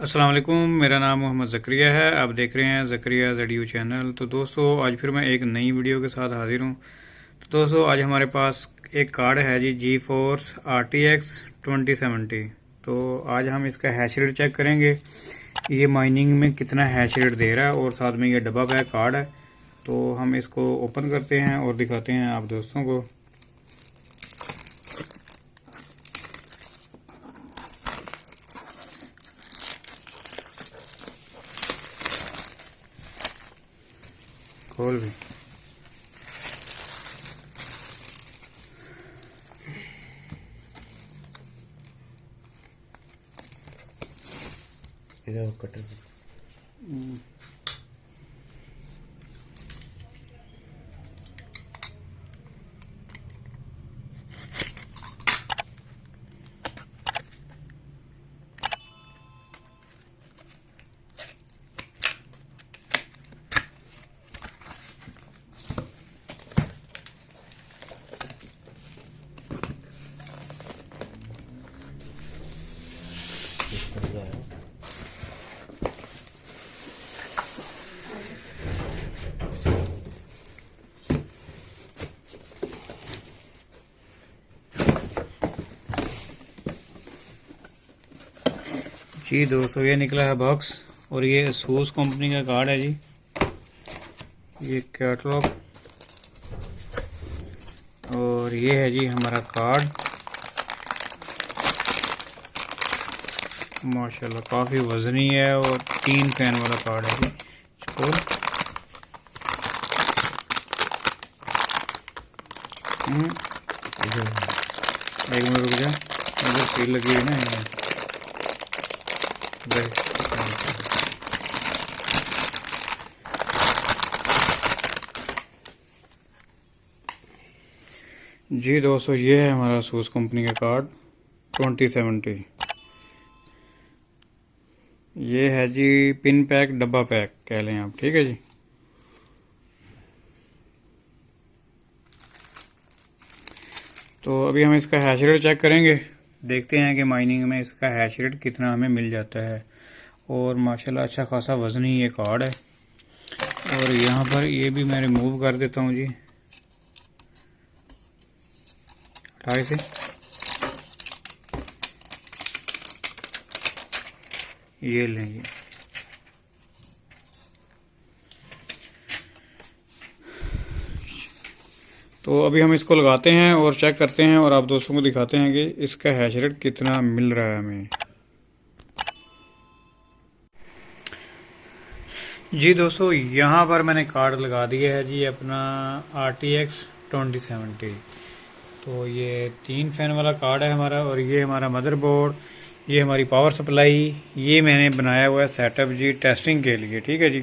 अस्सलाम वालेकुम, मेरा नाम मोहम्मद ज़करिया है। आप देख रहे हैं ज़करिया ZU चैनल। तो दोस्तों, आज फिर मैं एक नई वीडियो के साथ हाजिर हूँ। तो दोस्तों, आज हमारे पास एक कार्ड है जी, GeForce RTX 2070। तो आज हम इसका हैश रेट चेक करेंगे, ये माइनिंग में कितना हैश रेट दे रहा है, और साथ में ये डब्बा पैक कार्ड है। तो हम इसको ओपन करते हैं और दिखाते हैं आप दोस्तों को। खोल भी इधर कटर जी दोस्तों, ये निकला है बॉक्स, और ये ASUS कंपनी का कार्ड है जी। ये कैटलॉग, और ये है जी हमारा कार्ड। माशाल्लाह काफ़ी वजनी है, और 3 फैन वाला कार्ड है जी। और एक मिनट रुक जा, इधर सील लगी है ना। जी दोस्तों, ये है हमारा ASUS कंपनी का कार्ड 2070। ये है जी पिन पैक, डब्बा पैक कह लें आप, ठीक है जी। तो अभी हम इसका हैश रेट चेक करेंगे, देखते हैं कि माइनिंग में इसका हैश रेट कितना हमें मिल जाता है। और माशाल्लाह अच्छा खासा वजनी ये कार्ड है। और यहाँ पर ये भी मैं रिमूव कर देता हूँ जी, हटाए से। ये लेंगे, तो अभी हम इसको लगाते हैं और चेक करते हैं, और आप दोस्तों को दिखाते हैं कि इसका हैश रेट कितना मिल रहा है हमें। जी दोस्तों, यहाँ पर मैंने कार्ड लगा दिया है जी अपना RTX 2070। तो ये 3 फैन वाला कार्ड है हमारा, और ये हमारा मदरबोर्ड, ये हमारी पावर सप्लाई, ये मैंने बनाया हुआ है सेटअप जी टेस्टिंग के लिए, ठीक है जी।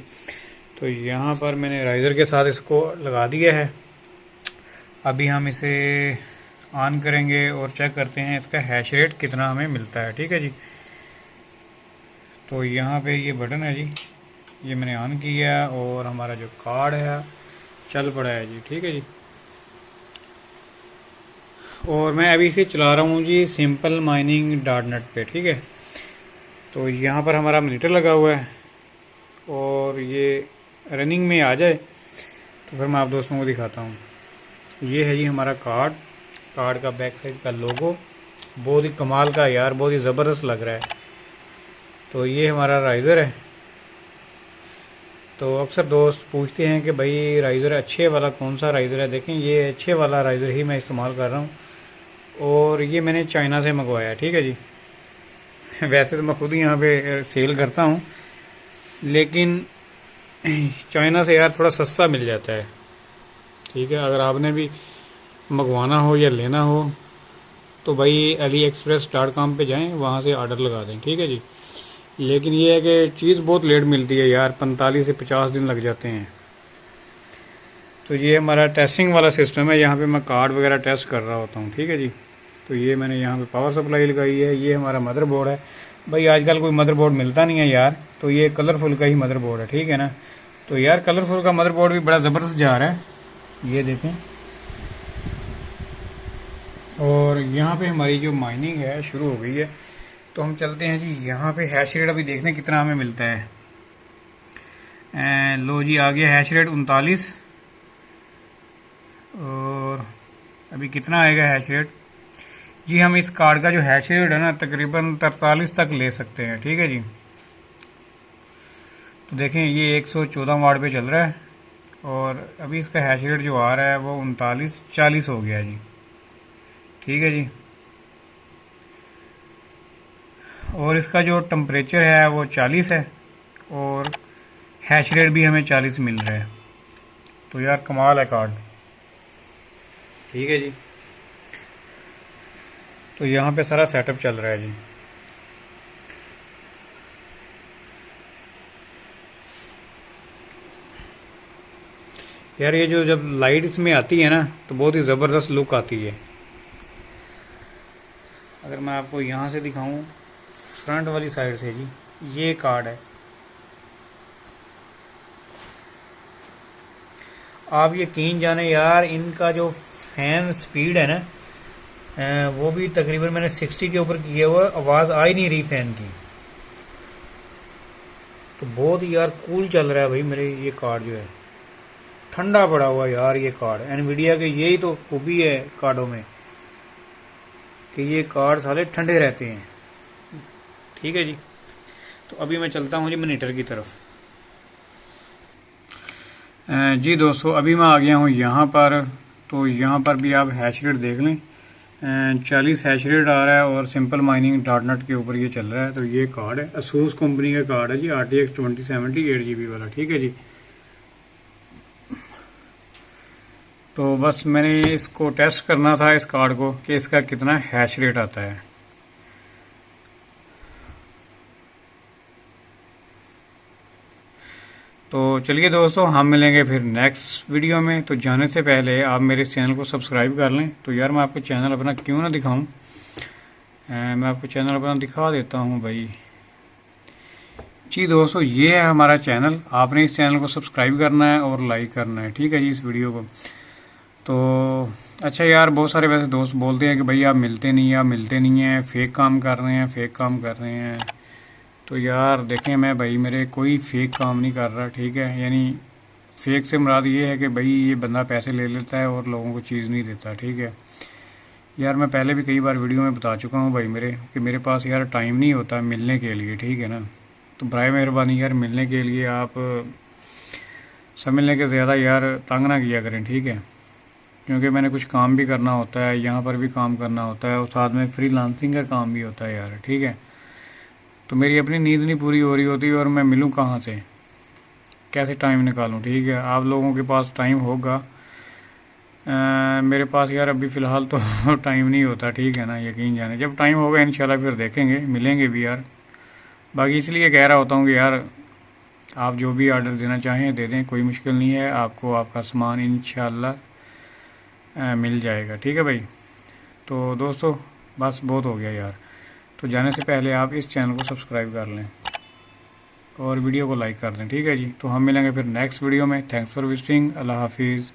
तो यहाँ पर मैंने राइज़र के साथ इसको लगा दिया है। अभी हम इसे ऑन करेंगे और चेक करते हैं इसका हैश रेट कितना हमें मिलता है, ठीक है जी। तो यहाँ पे ये बटन है जी, ये मैंने ऑन किया, और हमारा जो कार्ड है चल पड़ा है जी, ठीक है जी। और मैं अभी इसे चला रहा हूँ जी simpleMining.net पे, ठीक है। तो यहाँ पर हमारा मॉनिटर लगा हुआ है, और ये रनिंग में आ जाए तो फिर मैं आप दोस्तों को दिखाता हूँ। ये है जी हमारा कार्ड का बैक साइड का लोगो, बहुत ही कमाल का यार, बहुत ही ज़बरदस्त लग रहा है। तो ये हमारा राइज़र है। तो अक्सर दोस्त पूछते हैं कि भाई राइज़र अच्छे वाला कौन सा राइज़र है। देखें, ये अच्छे वाला राइज़र ही मैं इस्तेमाल कर रहा हूँ, और ये मैंने चाइना से मंगवाया है, ठीक है जी। वैसे तो मैं खुद ही यहाँ पे सेल करता हूँ, लेकिन चाइना से यार थोड़ा सस्ता मिल जाता है, ठीक है। अगर आपने भी मंगवाना हो या लेना हो तो भाई AliExpress.com पे जाएं, वहाँ से ऑर्डर लगा दें, ठीक है जी। लेकिन ये है कि चीज़ बहुत लेट मिलती है यार, 45 से 50 दिन लग जाते हैं। तो ये हमारा टेस्टिंग वाला सिस्टम है, यहाँ पे मैं कार्ड वगैरह टेस्ट कर रहा होता हूँ, ठीक है जी। तो ये मैंने यहाँ पे पावर सप्लाई लगाई है। ये हमारा मदरबोर्ड है भाई, आजकल कोई मदरबोर्ड मिलता नहीं है यार, तो ये कलरफुल का ही मदरबोर्ड है, ठीक है ना। तो यार कलरफुल का मदरबोर्ड भी बड़ा ज़बरदस्त जा रहा है, ये देखें। और यहाँ पे हमारी जो माइनिंग है शुरू हो गई है, तो हम चलते हैं जी यहाँ पे। हैश रेट अभी देखने कितना हमें मिलता है। लो जी, आ गया हैश रेट 39। और अभी कितना आएगा हैश रेट जी। हम इस कार्ड का जो हैश रेट है ना, तकरीबन 43 तक ले सकते हैं, ठीक है जी। तो देखें ये 114 वाट पे चल रहा है, और अभी इसका हैश रेट जो आ रहा है वो 3940 हो गया जी, ठीक है जी। और इसका जो टेम्परेचर है वो 40 है, और हैश रेट भी हमें 40 मिल रहा है। तो यार कमाल है कार्ड, ठीक है जी। तो यहाँ पे सारा सेटअप चल रहा है जी। यार ये जो जब लाइट इसमें आती है ना, तो बहुत ही ज़बरदस्त लुक आती है। अगर मैं आपको यहाँ से दिखाऊं, फ्रंट वाली साइड से जी, ये कार्ड है। आप यकीन जाने यार, इनका जो फैन स्पीड है ना, वो भी तकरीबन मैंने 60 के ऊपर किया हुआ, आवाज़ आ ही नहीं रही फैन की। तो बहुत ही यार कूल चल रहा है भाई मेरे ये कार्ड जो है, ठंडा पड़ा हुआ यार ये कार्ड। एनवीडिया के यही तो खूबी है कार्डों में, कि ये कार्ड सारे ठंडे रहते हैं, ठीक है जी। तो अभी मैं चलता हूँ जी मॉनिटर की तरफ। जी दोस्तों, अभी मैं आ गया हूँ यहाँ पर। तो यहाँ पर भी आप हैश रेट देख लें, 40 हैश रेट आ रहा है, और सिंपल माइनिंग डॉटनेट के ऊपर ये चल रहा है। तो ये कार्ड है, ASUS कंपनी का कार्ड है जी, RTX 2070 8GB वाला, ठीक है जी। तो बस मैंने इसको टेस्ट करना था इस कार्ड को, कि इसका कितना हैश रेट आता है। तो चलिए दोस्तों, हम मिलेंगे फिर नेक्स्ट वीडियो में। तो जाने से पहले आप मेरे इस चैनल को सब्सक्राइब कर लें। तो यार मैं आपको चैनल अपना क्यों ना दिखाऊं, मैं आपको चैनल अपना दिखा देता हूं भाई जी। दोस्तों ये है हमारा चैनल, आपने इस चैनल को सब्सक्राइब करना है और लाइक करना है, ठीक है जी, इस वीडियो को। तो अच्छा यार, बहुत सारे वैसे दोस्त बोलते हैं कि भाई आप मिलते नहीं हैं, फेक काम कर रहे हैं, फेक काम कर रहे हैं। तो यार देखें, मैं भाई मेरे कोई फेक काम नहीं कर रहा, ठीक है। यानी फेक से मुराद ये है कि भाई ये बंदा पैसे ले लेता है और लोगों को चीज़ नहीं देता, ठीक है। यार मैं पहले भी कई बार वीडियो में बता चुका हूँ भाई मेरे, कि मेरे पास यार टाइम नहीं होता मिलने के लिए, ठीक है ना। तो बराए मेहरबानी यार, मिलने के लिए आप समझ के ज़्यादा यार तंग ना किया करें, ठीक है। क्योंकि मैंने कुछ काम भी करना होता है, यहाँ पर भी काम करना होता है, और साथ में फ्रीलांसिंग का काम भी होता है यार, ठीक है। तो मेरी अपनी नींद नहीं पूरी हो रही होती, और मैं मिलूँ कहाँ से, कैसे टाइम निकालूँ, ठीक है। आप लोगों के पास टाइम होगा, मेरे पास यार अभी फ़िलहाल तो टाइम नहीं होता, ठीक है ना। यकीन जाने जब टाइम होगा इंशाल्लाह फिर देखेंगे, मिलेंगे भी यार। बाकी इसलिए कह रहा होता हूँ कि यार आप जो भी ऑर्डर देना चाहें दे दें, कोई मुश्किल नहीं है, आपको आपका सामान इंशाल्लाह मिल जाएगा, ठीक है भाई। तो दोस्तों बस बहुत हो गया यार। तो जाने से पहले आप इस चैनल को सब्सक्राइब कर लें और वीडियो को लाइक कर दें, ठीक है जी। तो हम मिलेंगे फिर नेक्स्ट वीडियो में। Thanks for visiting. अल्लाह हाफिज़।